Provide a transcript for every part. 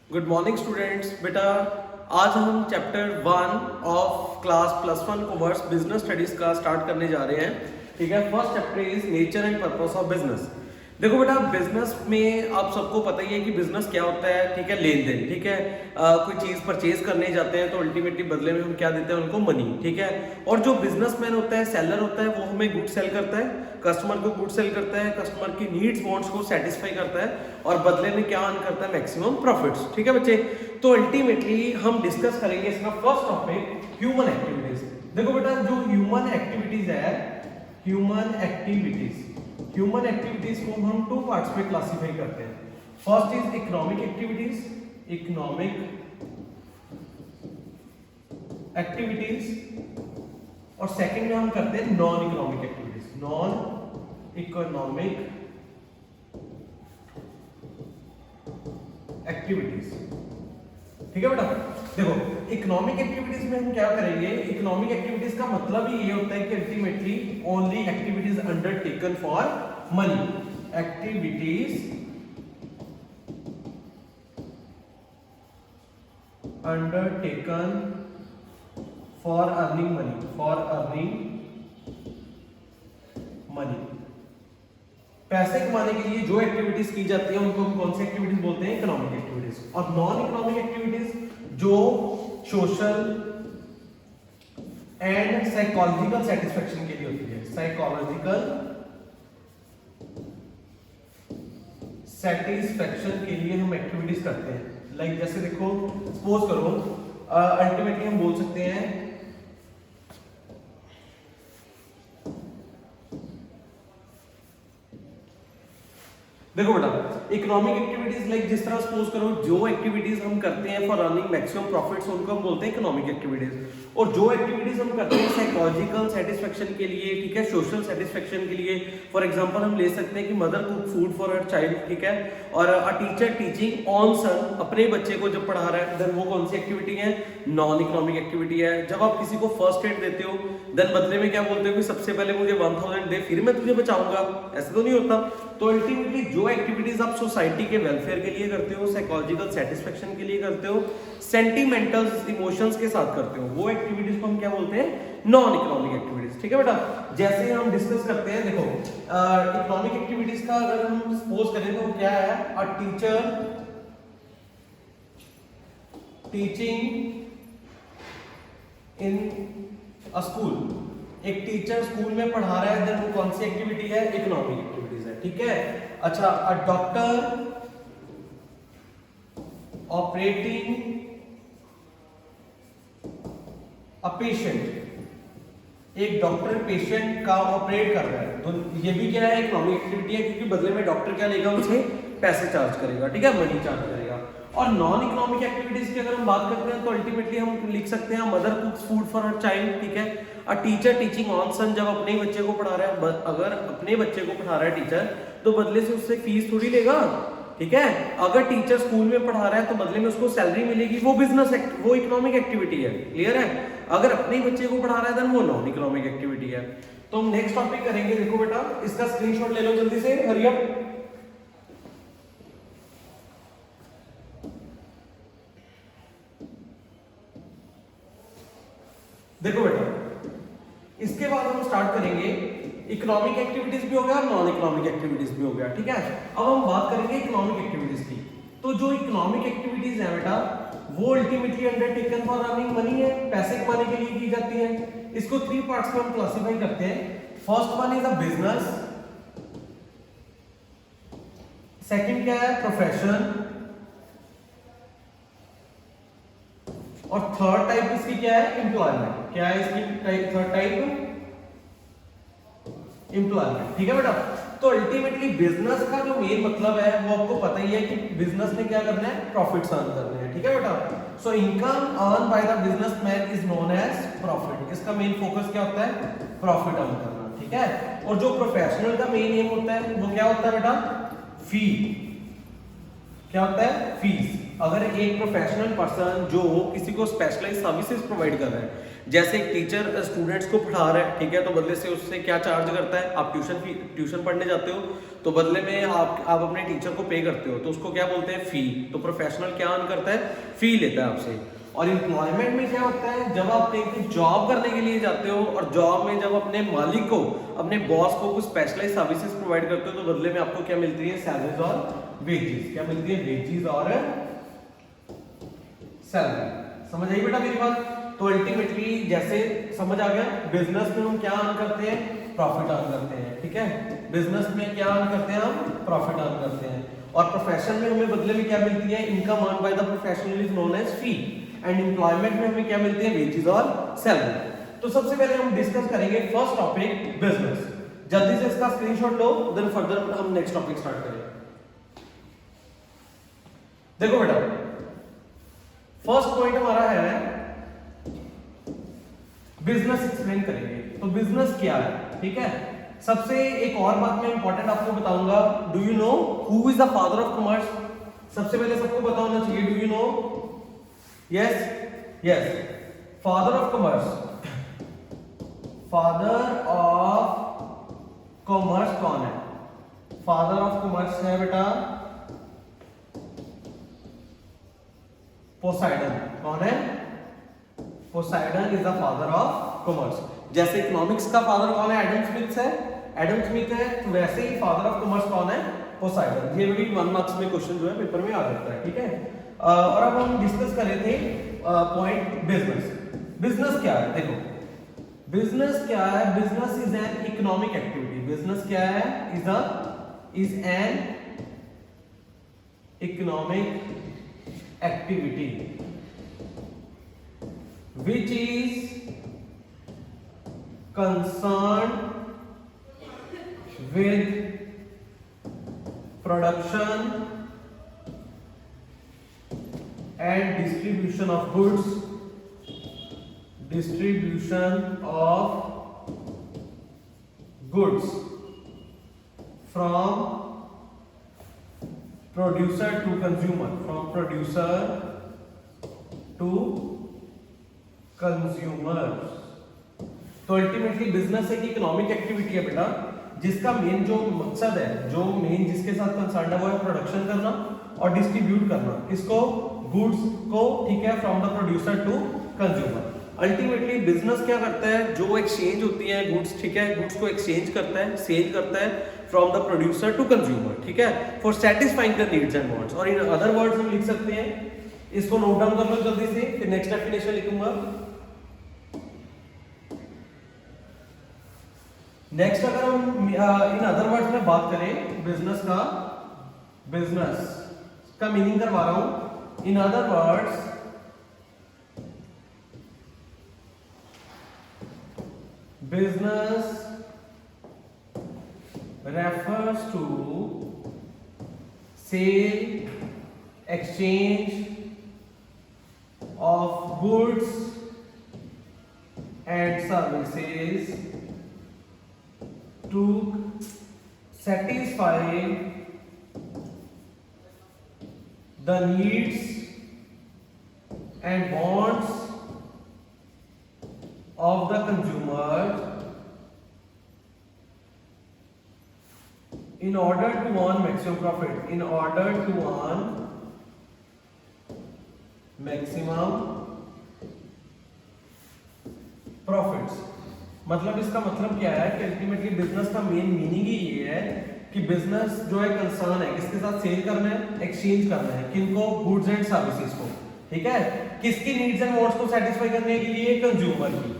Good morning students. बेटा आज हम chapter 1 of class +1 commerce business studies का स्टार्ट करने जा रहे हैं। ठीक है, first chapter is nature and purpose of business. देखो बेटा, बिजनेस में आप सबको पता ही है कि बिजनेस क्या होता है। ठीक है, लेन देन। ठीक है, कोई चीज परचेज करने जाते हैं तो अल्टीमेटली बदले में हम क्या देते हैं उनको, मनी। ठीक है, और जो बिजनेसमैन होता है, सेलर होता है, वो हमें गुड सेल करता है, कस्टमर को गुड सेल करता है, कस्टमर की नीड्स वांट्स को सेटिस्फाई करता है और बदले में क्या अर्न करता है, मैक्सिमम प्रॉफिट्स। ठीक है बच्चे, तो अल्टीमेटली हम डिस्कस करेंगे इसका फर्स्ट टॉपिक, ह्यूमन एक्टिविटीज। देखो बेटा, जो ह्यूमन एक्टिविटीज है, ह्यूमन एक्टिविटीज को हम टू पार्ट्स में क्लासिफाई करते हैं। फर्स्ट इज इकोनॉमिक एक्टिविटीज और सेकंड में हम करते हैं नॉन इकोनॉमिक एक्टिविटीज। ठीक है बेटा, देखो इकोनॉमिक एक्टिविटीज में हम क्या करेंगे, इकोनॉमिक एक्टिविटीज का मतलब ही ये होता है कि ultimately only activities undertaken for money, activities undertaken for earning money, पैसे कमाने के लिए जो एक्टिविटीज की जाती है उनको हम कौन सी एक्टिविटीज बोलते हैं, इकोनॉमिक एक्टिविटीज। और नॉन इकोनॉमिक एक्टिविटीज जो सोशल एंड साइकोलॉजिकल सेटिस्फेक्शन के लिए होती है, साइकोलॉजिकल सेटिस्फेक्शन के लिए हम एक्टिविटीज करते हैं। लाइक जैसे देखो, सपोज करो अल्टीमेटली हम बोल सकते हैं देखो बेटा, इकोनॉमिक एक्टिविटीज लाइक जिस तरह सपोज करो जो एक्टिविटीज हम करते हैं फॉर अर्निंग मैक्सिमम प्रॉफिट्स उनको हम बोलते हैं इकोनॉमिक एक्टिविटीज। और जो एक्टिविटीज हम करते हैं साइकोलॉजिकल सेटिस्फेक्शन के लिए, ठीक है, सोशल सेटिस्फेक्शन के लिए, फॉर एग्जांपल हम ले सकते हैं कि mother cook food for her child. ठीक है, और a teacher teaching on son, अपने बच्चे को जब पढ़ा रहा है, देन वो कौन सी एक्टिविटी है, नॉन इकोनॉमिक एक्टिविटी है। जब आप किसी को फर्स्ट एड देते हो, देन बदले में क्या बोलते हो कि सबसे पहले मुझे 1000 दे, फिर मैं तुझे बचाऊंगा, ऐसा तो नहीं होता। तो अल्टीमेटली जो एक्टिविटीज आप सोसाइटी के वेलफेयर के लिए करते हो, साइकोलॉजिकल सेटिस्फेक्शन के लिए करते हो, सेंटिमेंटल इमोशंस के साथ करते हो, वो एक्टिविटीज को हम क्या बोलते हैं, नॉन इकोनॉमिक एक्टिविटीज। ठीक है बेटा, जैसे हम डिस्कस करते हैं, देखो इकोनॉमिक एक्टिविटीज का अगर हम सपोज करें तो क्या है, a teacher teaching in a school, एक टीचर स्कूल में पढ़ा रहा है, देन वो कौन सी एक्टिविटी है, इकोनॉमिक एक्टिविटीज है। ठीक है, अच्छा, a doctor operating a patient, एक डॉक्टर पेशेंट का ऑपरेट कर रहा है, तो ये भी क्या है, इकोनॉमिक एक्टिविटी है, क्योंकि बदले में डॉक्टर क्या लेगा, उसे पैसे चार्ज करेगा। ठीक है, मनी चार्ज करेगा। और नॉन इकोनॉमिक एक्टिविटीज की अगर हम बात करते हैं तो अल्टीमेटली हम लिख सकते हैं mother कुक्स food for her child. ठीक है, अ टीचर टीचिंग ऑन सन, जब अपने बच्चे को पढ़ा रहा है, अगर अपने बच्चे को पढ़ा रहा है टीचर, तो बदले से उससे फीस थोड़ी लेगा। ठीक है, अगर टीचर स्कूल में पढ़ा रहा है तो बदले में उसको सैलरी मिलेगी, वो वो इकोनॉमिक एक्टिविटी है। क्लियर है, अगर अपने बच्चे को पढ़ा रहा है देन वो नॉन इकोनॉमिक एक्टिविटी है। तो हम नेक्स्ट टॉपिक करेंगे। देखो बेटा, इसका स्क्रीनशॉट ले लो जल्दी से, हरी अप। देखो बेटा, इसके बाद हम स्टार्ट करेंगे, इकोनॉमिक एक्टिविटीज भी हो गया और नॉन इकोनॉमिक एक्टिविटीज भी हो गया। ठीक है, अब हम बात करेंगे इकोनॉमिक एक्टिविटीज की। तो जो इकोनॉमिक एक्टिविटीज है बेटा, वो ultimately undertaken for earning money है, पैसे कमाने के लिए की जाती है। इसको 3 पार्ट्स में हम क्लासिफाई करते हैं। First one is a business, second क्या है, प्रोफेशन, और थर्ड टाइप इसकी क्या है, एम्प्लॉयमेंट। क्या है इसकी थर्ड टाइप, एम्प्लॉयमेंट। ठीक है बेटा, तो अल्टीमेटली बिजनेस का जो मेन मतलब है वो आपको पता ही है कि बिजनेस ने क्या करना है, प्रॉफिट्स अर्न करने हैं। ठीक है बेटा, so income earn by the businessman is known as profit. इसका मेन फोकस क्या होता है, प्रॉफिट अर्न करना। ठीक है, और जो प्रोफेशनल का मेन एम होता है वो क्या होता है बेटा, फी। क्या होता है, फीस। अगर एक प्रोफेशनल पर्सन जो किसी को स्पेशलाइज सर्विसेज प्रोवाइड कर रहा है, जैसे एक टीचर स्टूडेंट्स को पढ़ा रहा है, ठीक है, तो बदले से उससे क्या चार्ज करता है, आप ट्यूशन पढ़ने जाते हो तो बदले में आप अपने टीचर को पे करते हो, तो उसको क्या बोलते हैं, फी। तो प्रोफेशनल क्या अर्न करता है, फी लेता है आपसे। और एम्प्लॉयमेंट में क्या होता है, जब आप कहीं जॉब करने के लिए जाते हो और जॉब में जब अपने मालिक को, अपने बॉस को कुछ स्पेशलाइज सर्विसेज प्रोवाइड करते हो, तो बदले में आपको क्या मिलती है, सैलरीज और वेजेस। क्या मिलती है, वेजेस और सैलरी। समझ आई बेटा मेरी बात? तो अल्टीमेटली जैसे समझ आ गया, बिजनेस में हम क्या अर्न करते हैं, प्रॉफिट अर्न करते हैं, ठीक है। बिजनेस में क्या अर्न करते हैं, हम प्रॉफिट अर्न करते हैं। और प्रोफेशन में हमें बदले में क्या मिलती है, income earn by the professional is known as fee. And employment में हमें क्या मिलती है, वेजेस और सैलरी। तो सबसे पहले हम डिस्कस करेंगे फर्स्ट टॉपिक, बिजनेस। जल्दी से इसका स्क्रीनशॉट लो, देन फर्दर हम नेक्स्ट टॉपिक स्टार्ट करेंगे। देखो बेटा, फर्स्ट पॉइंट हमारा है बिजनेस एक्सप्लेन करेंगे। तो बिजनेस क्या है, ठीक है। सबसे एक और बात मैं इंपॉर्टेंट आपको बताऊंगा, do you know who is the father of commerce? सबसे पहले सबको पता होना चाहिए, do you know? Yes yes, father of commerce, father of commerce कौन है? फादर ऑफ कॉमर्स है बेटा पोसाइडन। कौन है? Poseidon is the father of commerce. जैसे इकोनॉमिक्स का फादर कौन है, एडम स्मिथ है, एडम स्मिथ है, तो वैसे ही फादर ऑफ कॉमर्स कौन है, पोसाइडन। ये भी 1 मार्क्स में क्वेश्चन जो है पेपर में आ जाता है, ठीक है। और अब हम डिस्कस कर रहे थे पॉइंट बिजनेस। बिजनेस क्या है, देखो बिजनेस क्या है, business is an economic activity. Business क्या है, is an economic activity which is concerned with production and distribution of goods, from producer to consumer, from producer to consumers। तो ultimately business एक economic activity है बेटा, जिसका main जो मकसद है, जो मेन जिसके साथ कंसर्न है, वो है प्रोडक्शन करना और डिस्ट्रीब्यूट करना। किसको? गुड्स को, ठीक है, from the producer to consumer. Ultimately business क्या करता है, जो एक्सचेंज होती है गुड्स, ठीक है, गुड्स को एक्सचेंज करता है, सेल करता है from the producer to consumer, ठीक है, for satisfying the needs and wants. और इन अदर वर्ड्स हम लिख सकते हैं, इसको नोट डाउन कर लो जल्दी से, फिर नेक्स्ट डेफिनेशन लिखूंगा। नेक्स्ट अगर हम इन अदर वर्ड्स में बात करें बिजनेस का मीनिंग करवा रहा हूं। In other words, business refers to sale, exchange of goods and services to satisfy the needs and wants of the consumer in order to earn maximum profit, in order to earn maximum profits। मतलब इसका मतलब क्या है कि ultimately business का main meaning ही ये है कि बिजनेस जो है कंसर्न है किसके साथ, सेल करना है, एक्सचेंज करना है, किनको? गुड्स एंड सर्विसेज को, ठीक है। किसकी नीड्स एंड वांट्स को सेटिस्फाई करने के लिए? कंज्यूमर की।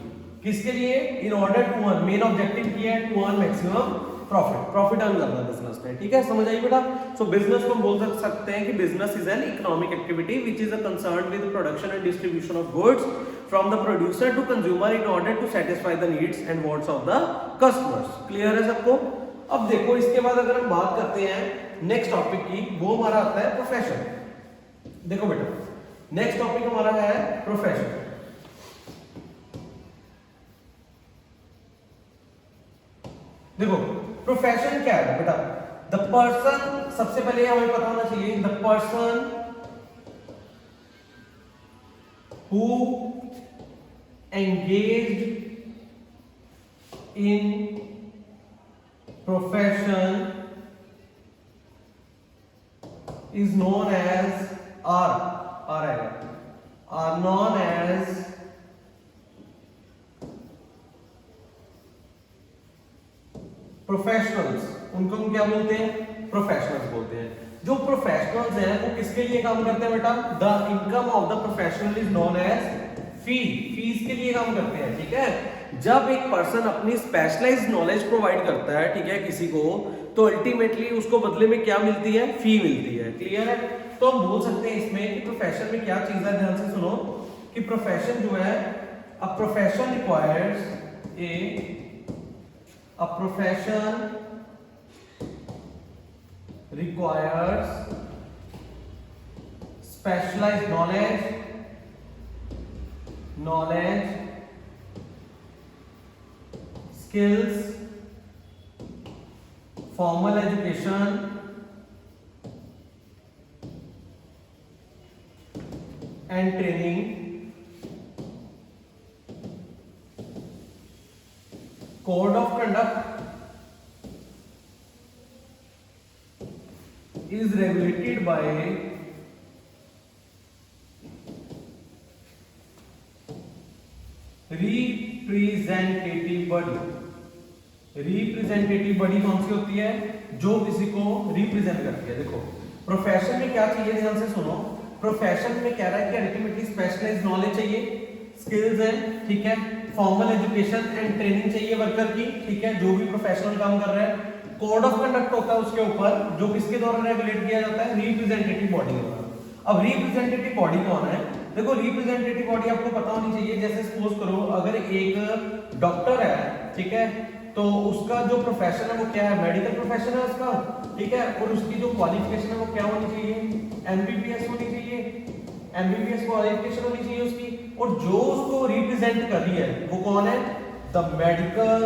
किसके लिए? In order to earn, main objective क्या है, to earn maximum profit earn करना बिजनेस में, ठीक है। समझ आई बेटा? सो बिजनेस को हम बोल सकते हैं कि business is an economic activity which is concerned with production and distribution of goods from the producer to consumer in order to satisfy the needs and wants of the customers. Clear है सबको? अब देखो, इसके बाद अगर हम बात करते हैं नेक्स्ट टॉपिक की, वो हमारा आता है प्रोफेशन। देखो बेटा, नेक्स्ट टॉपिक हमारा है प्रोफेशन। देखो प्रोफेशन क्या है बेटा? द पर्सन सबसे पहले हमें पता होना चाहिए the person who engaged in profession is known as are known as professionals. उनको हम क्या बोलते हैं? प्रोफेशनल्स बोलते हैं। जो प्रोफेशनल्स हैं वो किसके लिए काम करते हैं बेटा? The income of the professional is known as fee. Fees के लिए काम करते हैं, ठीक है। जब एक पर्सन अपनी स्पेशलाइज्ड नॉलेज प्रोवाइड करता है, ठीक है, किसी को, तो अल्टीमेटली उसको बदले में क्या मिलती है? फी मिलती है। क्लियर है? तो हम बोल सकते हैं इसमें कि प्रोफेशन में क्या चीज है, ध्यान से सुनो कि प्रोफेशन जो है, a profession requires a profession requires specialized knowledge, skills, formal education, and training, code of conduct is regulated by representative body। Representative body कौन सी होती है? जो किसी को रिप्रेजेंट करती है। देखो प्रोफेशन में क्या चाहिए, ध्यान से सुनो। प्रोफेशन में कह रहा है कि अल्टीमेटली स्पेशलाइज्ड नॉलेज चाहिए, स्किल्स है, ठीक है, फॉर्मल एजुकेशन एंड ट्रेनिंग चाहिए वर्कर की, ठीक है, जो भी प्रोफेशनल काम कर रहा है। कोड ऑफ कंडक्ट होता है उसके ऊपर, जो किसके द्वारा रेगुलेट किया जाता है? रिप्रेजेंटेटिव बॉडी द्वारा। अब रिप्रेजेंटेटिव बॉडी कौन है? देखो रिप्रेजेंटेटिव बॉडी आपको पता होनी चाहिए। जैसे सपोज करो अगर एक डॉक्टर है, ठीक है, तो उसका जो प्रोफेशन है वो क्या है? मेडिकल प्रोफेशन है उसका, ठीक है, और उसकी जो क्वालिफिकेशन है वो क्या होनी चाहिए? एमबीबीएस होनी चाहिए, एमबीबीएस क्वालिफिकेशन होनी चाहिए उसकी। और जो उसको रिप्रेजेंट कर रही है वो कौन है? The medical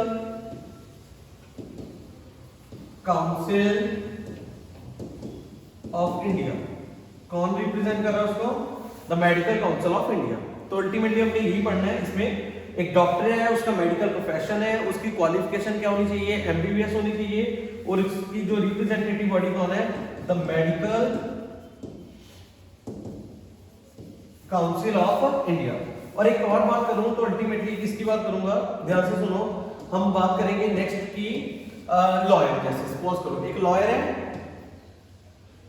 council of India. कौन रिप्रेजेंट कर रहा है उसको? The medical council of India. तो अल्टीमेटली हमने यही पढ़ना है इसमें। एक डॉक्टर है, उसका मेडिकल प्रोफेशन है, उसकी क्वालिफिकेशन क्या होनी चाहिए? एमबीबीएस होनी चाहिए। और इसकी जो रिप्रेजेंटेटिव बॉडी कौन है? The medical council of India. और एक और बात करूं तो अल्टीमेटली किसकी बात करूंगा, ध्यान से सुनो। हम बात करेंगे नेक्स्ट की लॉयर। जैसे सपोज करो एक लॉयर है,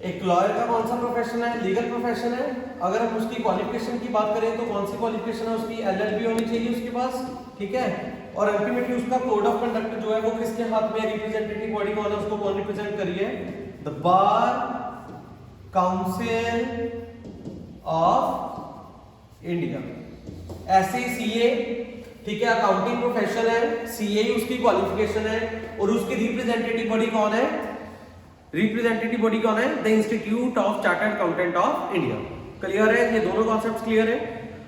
एक लॉयर का कौन सा प्रोफेशन है? लीगल प्रोफेशन है। अगर हम उसकी क्वालिफिकेशन की बात करें तो कौन सी क्वालिफिकेशन है उसकी? एलएलबी होनी चाहिए उसके पास, ठीक है। और अल्टीमेटली उसका कोड ऑफ कंडक्ट जो है वो किसके हाथ में? रिप्रेजेंटेटिव बॉडी कौन है? उसको कौन रिप्रेजेंट करिए? The bar council of India. ऐसे ही सीए, ठीक है, अकाउंटिंग प्रोफेशन है, सीए उसकी क्वालिफिकेशन है। और उसकी रिप्रेजेंटेटिव बॉडी कौन है? रिप्रेजेंटेटिव बॉडी कौन है? The institute of chartered accountant of India. Clear है? ये दोनों कॉन्सेप्ट्स क्लियर है।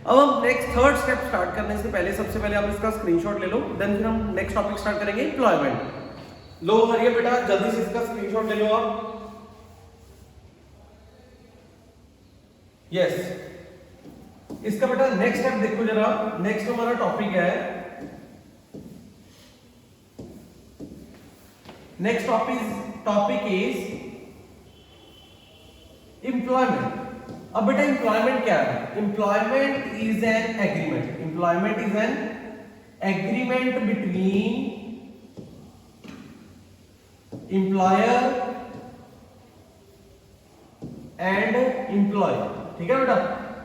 अब हम नेक्स्ट थर्ड स्टेप स्टार्ट करने से पहले सबसे पहले आप इसका स्क्रीनशॉट ले लो, देन फिर हम नेक्स्ट टॉपिक स्टार्ट करेंगे, एम्प्लॉयमेंट। लो हरिया बेटा, जल्दी से इसका स्क्रीनशॉट ले लो आप। यस, इसका बेटा नेक्स्ट स्टेप देखो जरा। नेक्स्ट हमारा टॉपिक है, नेक्स्ट टॉपिक इज एम्प्लॉयमेंट। अब बेटा एम्प्लॉयमेंट क्या है? Employment is an agreement. Employment is an agreement between employer and employee, ठीक है बेटा।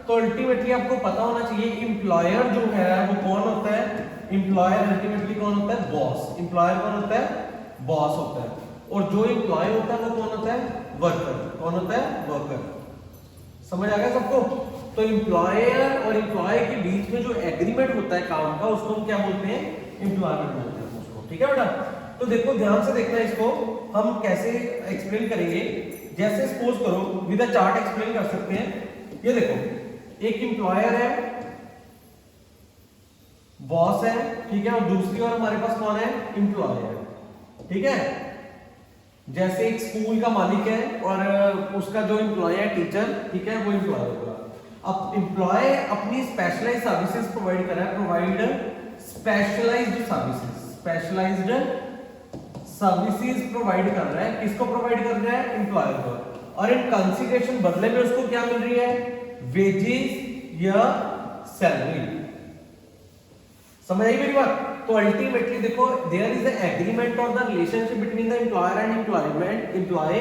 तो अल्टीमेटली आपको पता होना चाहिए एम्प्लॉयर जो है वो कौन होता है? एम्प्लॉयर अल्टीमेटली कौन होता है? बॉस। एम्प्लॉयर कौन होता है? बॉस होता है। और जो एम्प्लॉय होता है वो कौन होता है? वर्कर। कौन होता है? वर्कर। समझ आ गया सबको? तो एम्प्लॉयर और एम्प्लॉय के बीच में जो एग्रीमेंट होता है काम का, उसको हम क्या बोलते हैं? एम्प्लॉयमेंट बोलते हैं उसको, ठीक है बेटा। तो देखो ध्यान से देखना, इसको हम कैसे एक्सप्लेन करेंगे। जैसे सपोज करो विद अ चार्ट एक्सप्लेन कर सकते हैं। ये देखो एक एम्प्लॉयर है, बॉस है, ठीक है, और दूसरी ओर हमारे पास कौन है? एम्प्लॉय है, ठीक है। जैसे एक स्कूल का मालिक है और उसका जो एम्प्लॉय है टीचर, ठीक है, वो एम्प्लॉय होगा। अब एम्प्लॉय अपनी स्पेशलाइज्ड सर्विसेज प्रोवाइड कर रहा है, प्रोवाइड स्पेशलाइज्ड सर्विसेज प्रोवाइड कर रहा है। किसको प्रोवाइड कर रहा है? एम्प्लॉयर को। और इन कंसीडरेशन बदले में उसको क्या मिल रही है? वेजेस या सैलरी। समझ आई मेरी बात? तो अल्टीमेटली देखो, देयर इज द एग्रीमेंट और the relationship between the employer and employee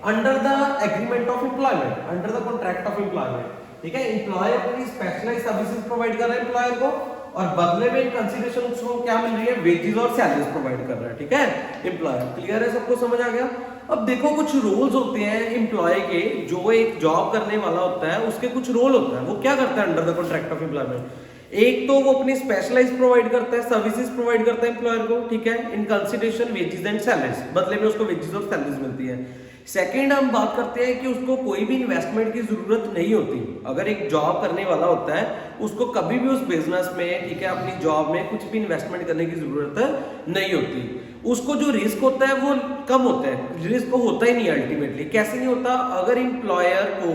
under the agreement of employment, under the contract of employment, ठीक है। एम्प्लॉय अपनी स्पेशलाइज्ड सर्विसेज प्रोवाइड कर रहा है एम्प्लॉयर को, और बदले में कंसीडरेशन उसको क्या मिल रही है? वेजेस और सैलरीज प्रोवाइड कर रहा है, ठीक है, एम्प्लॉयर। क्लियर है? सबको समझ आ गया? अब देखो, कुछ रोल्स होते हैं एम्प्लॉय के, जो एक जॉब करने वाला होता है उसके कुछ रोल होता है। वो क्या करता है under the contract of employment? एक तो वो अपनी स्पेशलाइज्ड प्रोवाइड करता है, सर्विसेज प्रोवाइड करता है एम्प्लॉयर को, ठीक है, इन कंसीडरेशन वेजेस एंड सैलरीज, बदले में उसको वेजेस और सैलरीज मिलती है। सेकंड, हम बात करते हैं कि उसको कोई भी इन्वेस्टमेंट की जरूरत नहीं होती। अगर एक जॉब करने वाला होता है, उसको कभी भी उस बिजनेस में, ठीक है, अपनी जॉब में कुछ भी इन्वेस्टमेंट करने की जरूरत नहीं होती। उसको जो रिस्क होता है वो कम होता है, रिस्क होता ही नहीं अल्टीमेटली। कैसे नहीं होता? अगर एम्प्लॉयर को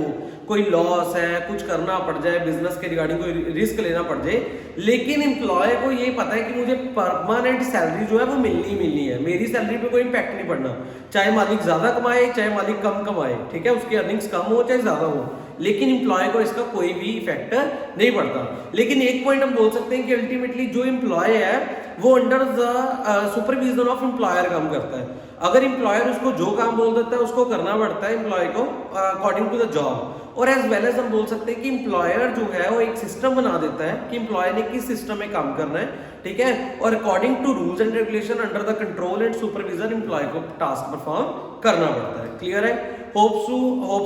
कोई लॉस है, कुछ करना पड़ जाए, बिजनेस के रिगार्डिंग कोई रिस्क लेना पड़ जाए, लेकिन एम्प्लॉय को ये पता है कि मुझे परमानेंट सैलरी जो है वो मिलनी है, मेरी सैलरी पे कोई इंपैक्ट नहीं पड़ना, चाहे मालिक ज्यादा कमाए चाहे मालिक कम कमाए, ठीक है, उसकी अर्निंग्स कम हो चाहे ज्यादा हो, लेकिन एम्प्लॉय को इसका कोई भी इफेक्ट नहीं पड़ता। लेकिन एक पॉइंट हम बोल सकते हैं कि अल्टीमेटली जो एम्प्लॉय है वो under the supervision of employer काम करता है। अगर एम्प्लॉयर उसको जो काम बोल देता है उसको करना पड़ता है एम्प्लॉय को अकॉर्डिंग टू द जॉब। और एज वेल एज हम बोल सकते हैं कि एम्प्लॉयर जो है वो एक सिस्टम बना देता है कि एम्प्लॉय ने किस सिस्टम में काम करना है, ठीक है, और according to rules and regulation under the control and supervision employee को टास्क परफॉर्म करना पड़ता है। क्लियर है? होप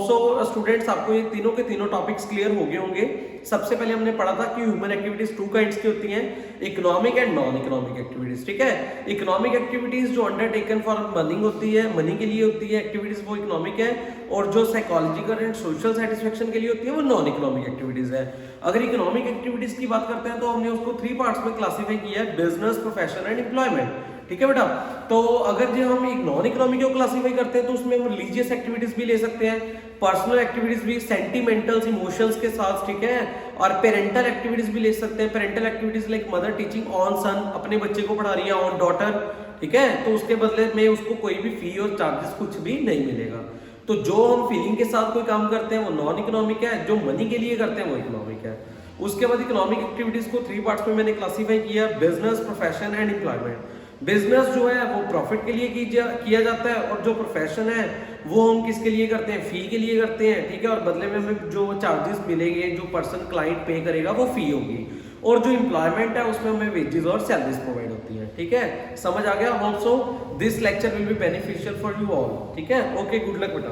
सो स्टूडेंट्स आपको ये तीनों के तीनों टॉपिक्स क्लियर हो गए होंगे। सबसे पहले हमने पढ़ा था कि ह्यूमन एक्टिविटीज टू काइंड्स की होती हैं, economic and non economic activities, ठीक है। इकोनॉमिक एक्टिविटीज जो अंडरटेकन फॉर मनी होती है, मनी के लिए होती है एक्टिविटीज, वो इकोनॉमिक है, और जो साइकोलॉजिकल एंड सोशल सेटिस्फेक्शन के लिए होती है वो नॉन इकोनॉमिक एक्टिविटीज है। अगर इकोनॉमिक एक्टिविटीज की बात करते हैं तो हमने उसको 3 पार्ट्स में क्लासिफाई किया है, बिजनेस, प्रोफेशन एंड एम्प्लॉयमेंट, ठीक है बेटा। तो अगर जो हम एक नॉन इकोनॉमिक को क्लासिफाई करते हैं तो उसमें हम रिलीजियस एक्टिविटीज भी ले सकते हैं, पर्सनल एक्टिविटीज भी, सेंटिमेंटल्स इमोशंस के साथ, ठीक है, और पेरेंटल एक्टिविटीज भी ले सकते हैं। Parental activities like mother teaching on son, अपने बच्चे को पढ़ा रही है ऑन डॉटर, ठीक है, तो उसके बदले में उसको कोई भी फी और चार्जेस कुछ भी नहीं मिलेगा। तो जो हम फीलिंग के साथ कोई काम करते हैं वो नॉन इकोनॉमिक है, जो मनी के लिए करते हैं वो इकोनॉमिक है। उसके बाद इकोनॉमिक एक्टिविटीज को 3 पार्ट्स में मैंने क्लासिफाई किया, business, profession and employment. Business जो है वो प्रॉफिट के लिए किया जाता है, और जो प्रोफेशन है वो हम किसके लिए करते हैं? फी के लिए करते हैं, ठीक है, और बदले में हमें जो चार्जेस मिलेंगे, जो पर्सन क्लाइंट पे करेगा वो फी होगी। और जो एम्प्लॉयमेंट है उसमें हमें वेजेस और सैलरीज प्रोवाइड होती है, ठीक है। समझ आ गया? Also this lecture will be beneficial for you all, ठीक है। ओके, गुड लक बेटा।